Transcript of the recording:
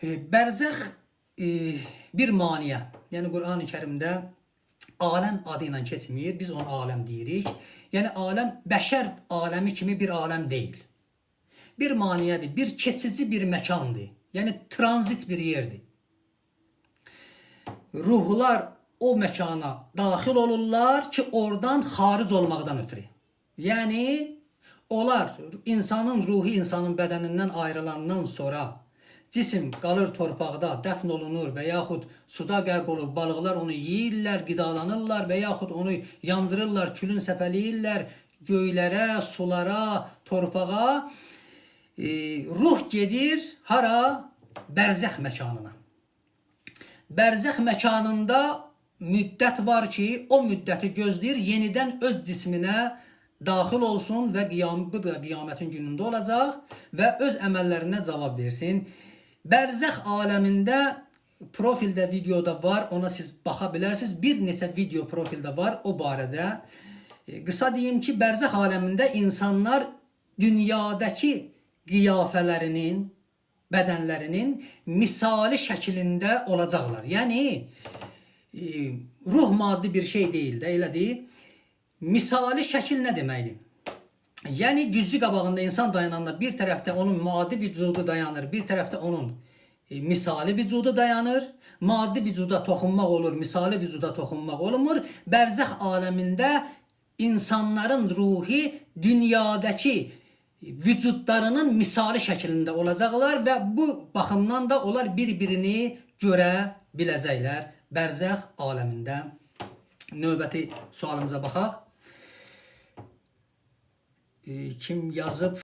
Bərzəx bir maniyə. Yəni Qur'an-ı Kərimdə aləm adı ilə keçmir. Biz ona aləm deyirik. Yəni aləm bəşər aləmi kimi bir aləm deyil. Bir maniyədir, bir keçici bir məkandır. Yəni tranzit bir yerdir. Ruhlar o məkana daxil olurlar ki, oradan xaric olmaqdan ötürü. Yəni onlar insanın ruhu insanın bədənindən ayrılandan sonra cisim qalır torpaqda, dəfn olunur və yaxud suda qərq olur, balıqlar onu yeyirlər, qidalanırlar və yaxud onu yandırırlar, külün səpələyirlər göylərə, sulara, torpağa. Ruh gedir hara? Bərzəx məkanına. Bərzəx məkanında müddət var ki, o müddəti gözləyir, yenidən öz cisminə daxil olsun və bu da qiyamətin günündə olacaq və öz əməllərinə cavab versin. Bərzəx aləmində profildə videoda var, ona siz baxa bilərsiniz. Bir neçə video profildə var o barədə. Qısa deyim ki, bərzəx aləmində insanlar dünyadakı qiyafələrinin, bədənlərinin misali şəklində olacaqlar. Yəni, ruh maddi bir şey deyil də, elədir. Misali şəkil nə deməkdir? Yəni, güzgü qabağında insan dayananda bir tərəfdə onun maddi vücudu dayanır, bir tərəfdə onun misali vücudu dayanır. Maddi vücuda toxunmaq olur, misali vücuda toxunmaq olmur. Bərzəx aləmində insanların ruhi dünyadakı vücudlarının misali şəklində olacaqlar və bu baxımdan da onlar bir-birini görə biləcəklər bərzəx aləmində. Növbəti sualımıza baxaq. Kim yazıb?